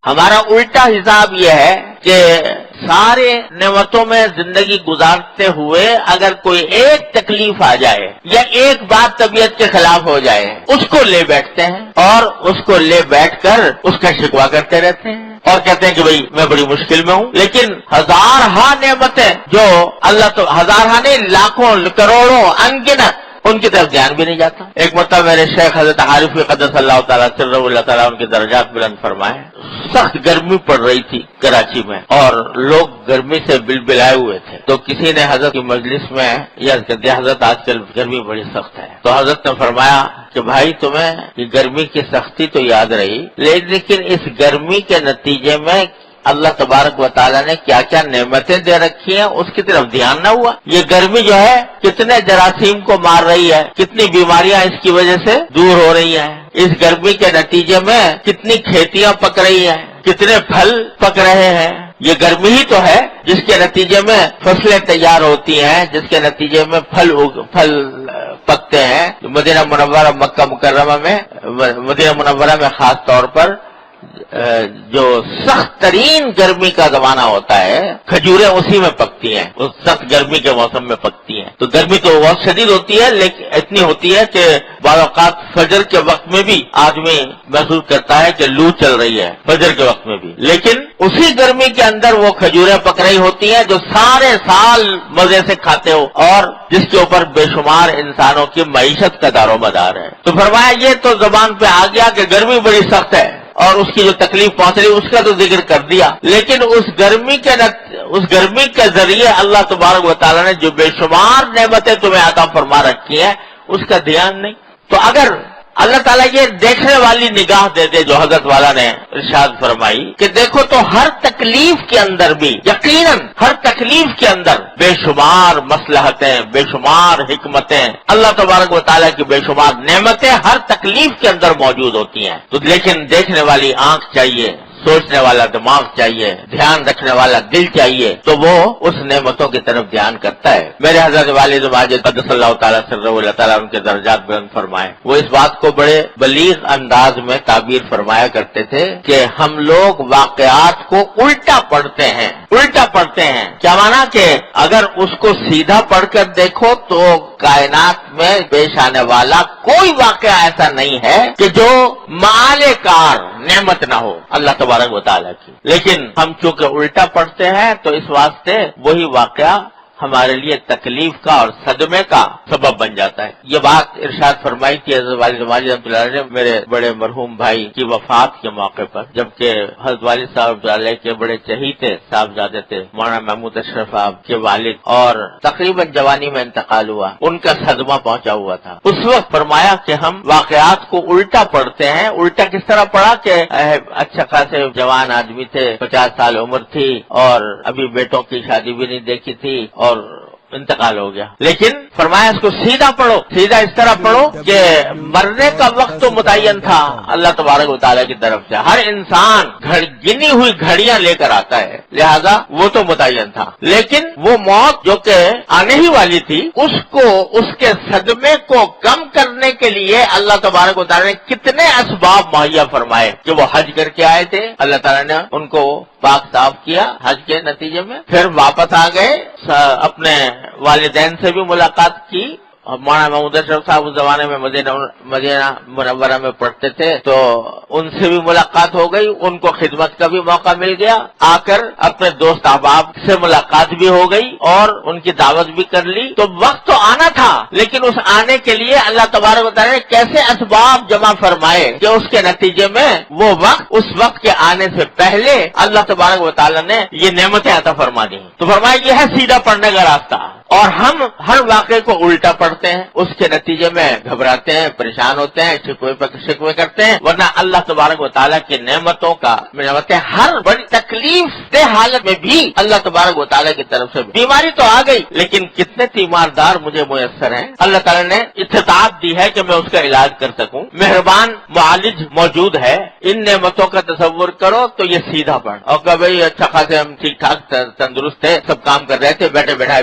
ہمارا الٹا حساب یہ ہے کہ سارے نعمتوں میں زندگی گزارتے ہوئے اگر کوئی ایک تکلیف آ جائے یا ایک بات طبیعت کے خلاف ہو جائے اس کو لے بیٹھتے ہیں اور اس کو لے بیٹھ کر اس کا شکوہ کرتے رہتے ہیں اور کہتے ہیں کہ بھئی میں بڑی مشکل میں ہوں. لیکن ہزارہا نعمتیں جو اللہ تو ہزارہا نہیں لاکھوں کروڑوں انگنت ان کی طرف دھیان بھی نہیں جاتا. ایک مرتبہ میرے شیخ حضرت عارف قدس اللہ تعالیٰ سرہ اللہ تعالیٰ ان کے درجات بلند فرمائے. سخت گرمی پڑ رہی تھی کراچی میں اور لوگ گرمی سے بلبلائے ہوئے تھے. تو کسی نے حضرت کی مجلس میں یا کہتے حضرت آج کل گرمی بڑی سخت ہے. تو حضرت نے فرمایا کہ بھائی تمہیں یہ گرمی کی سختی تو یاد رہی لیکن اس گرمی کے نتیجے میں اللہ تبارک و تعالیٰ نے کیا کیا نعمتیں دے رکھی ہیں اس کی طرف دھیان نہ ہوا. یہ گرمی جو ہے کتنے جراثیم کو مار رہی ہے, کتنی بیماریاں اس کی وجہ سے دور ہو رہی ہیں. اس گرمی کے نتیجے میں کتنی کھیتیاں پک رہی ہیں, کتنے پھل پک رہے ہیں. یہ گرمی ہی تو ہے جس کے نتیجے میں فصلیں تیار ہوتی ہیں, جس کے نتیجے میں پھل پکتے ہیں. مدینہ منورہ مکہ مکرمہ میں, مدینہ منورہ میں خاص طور پر جو سخت ترین گرمی کا زمانہ ہوتا ہے کھجوریں اسی میں پکتی ہیں, اس سخت گرمی کے موسم میں پکتی ہیں. تو گرمی تو بہت شدید ہوتی ہے لیکن اتنی ہوتی ہے کہ بعض اوقات فجر کے وقت میں بھی آدمی محسوس کرتا ہے کہ لو چل رہی ہے فجر کے وقت میں بھی. لیکن اسی گرمی کے اندر وہ کھجوریں پک رہی ہوتی ہیں جو سارے سال مزے سے کھاتے ہو اور جس کے اوپر بے شمار انسانوں کی معیشت کا دار و مدار ہے. تو فرمایا یہ تو زبان پہ آ گیا کہ گرمی بڑی سخت ہے اور اس کی جو تکلیف پہنچ رہی اس کا تو ذکر کر دیا, لیکن اس گرمی کے ذریعے اللہ تبارک و تعالیٰ نے جو بے شمار نعمتیں تمہیں عطا فرما رکھی ہیں اس کا دھیان نہیں. تو اگر اللہ تعالیٰ یہ دیکھنے والی نگاہ دے دے جو حضرت والا نے ارشاد فرمائی کہ دیکھو تو ہر تکلیف کے اندر بھی یقیناً ہر تکلیف کے اندر بے شمار مصلحتیں, بے شمار حکمتیں, اللہ تبارک و تعالیٰ کی بے شمار نعمتیں ہر تکلیف کے اندر موجود ہوتی ہیں. تو لیکن دیکھنے والی آنکھ چاہیے, سوچنے والا دماغ چاہیے, دھیان رکھنے والا دل چاہیے, تو وہ اس نعمتوں کی طرف دھیان کرتا ہے. میرے حضرت والد ماجد قدس اللہ تعالیٰ سرہ اللہ تعالیٰ ان کے درجات بلند فرمائے, وہ اس بات کو بڑے بلیغ انداز میں تعبیر فرمایا کرتے تھے کہ ہم لوگ واقعات کو الٹا پڑھتے ہیں. الٹا پڑھتے ہیں کیا مانا کہ اگر اس کو سیدھا پڑھ کر دیکھو تو کائنات میں پیش آنے والا کوئی واقعہ ایسا نہیں ہے کہ جو مال کار نعمت نہ ہو اللہ تبارک و تعالیٰ کی. لیکن ہم چونکہ الٹا پڑھتے ہیں تو اس واسطے وہی واقعہ ہمارے لیے تکلیف کا اور صدمے کا سبب بن جاتا ہے. یہ بات ارشاد فرمائی تھی حضرت والد ماجد رحمۃ اللہ علیہ نے میرے بڑے مرحوم بھائی کی وفات کے موقع پر, جبکہ حضرت والد صاحب علیہ کے بڑے چہیتے صاحبزادے تھے مولانا محمود اشرف صاحب کے والد, اور تقریباً جوانی میں انتقال ہوا, ان کا صدمہ پہنچا ہوا تھا. اس وقت فرمایا کہ ہم واقعات کو الٹا پڑھتے ہیں. الٹا کس طرح پڑھا کہ اچھا خاصے جوان آدمی تھے, 50 سال عمر تھی اور ابھی بیٹوں کی شادی بھی نہیں دیکھی تھی اور انتقال ہو گیا. لیکن فرمایا اس کو سیدھا پڑھو, سیدھا اس طرح پڑھو کہ مرنے کا وقت تو متعین تھا اللہ تبارک و تعالیٰ کی طرف سے. ہر انسان گنی ہوئی گھڑیاں لے کر آتا ہے, لہذا وہ تو متعین تھا. لیکن وہ موت جو کہ آنے ہی والی تھی اس کو, اس کے صدمے کو کم کرنے کے لیے اللہ تبارک و تعالیٰ نے کتنے اسباب مہیا فرمائے کہ وہ حج کر کے آئے تھے, اللہ تعالیٰ نے ان کو پاک صاف کیا حج کے نتیجے میں, پھر واپس آ گئے, اپنے والدین سے بھی ملاقات کی. مولانا محمود اشرف صاحب اس زمانے میں مدینہ منورہ میں پڑھتے تھے تو ان سے بھی ملاقات ہو گئی, ان کو خدمت کا بھی موقع مل گیا, آ کر اپنے دوست احباب سے ملاقات بھی ہو گئی اور ان کی دعوت بھی کر لی. تو وقت تو آنا تھا لیکن اس آنے کے لیے اللہ تبارک و تعالیٰ نے کیسے اسباب جمع فرمائے کہ اس کے نتیجے میں وہ وقت, اس وقت کے آنے سے پہلے اللہ تبارک و تعالیٰ نے یہ نعمتیں عطا فرما دی. تو فرمایا یہ ہے سیدھا پڑھنے کا راستہ. اور ہم ہر واقعے کو الٹا پڑھتے ہیں, اس کے نتیجے میں گھبراتے ہیں, پریشان ہوتے ہیں, شکوے کرتے ہیں, ورنہ اللہ تبارک و تعالیٰ کی نعمتوں کا ہر بڑی تکلیف دہ حالت میں بھی اللہ تبارک و تعالیٰ کی طرف سے بیماری تو آ گئی لیکن کتنے تیماردار مجھے میسر ہیں. اللہ تعالیٰ نے استطاعت دی ہے کہ میں اس کا علاج کر سکوں. مہربان معالج موجود ہے. ان نعمتوں کا تصور کرو تو یہ سیدھا پڑھ, اور کہ بھائی اچھا خاصے ہم ٹھیک ٹھاک تندرست تھے, سب کام کر رہے تھے, بیٹھے بیٹھائے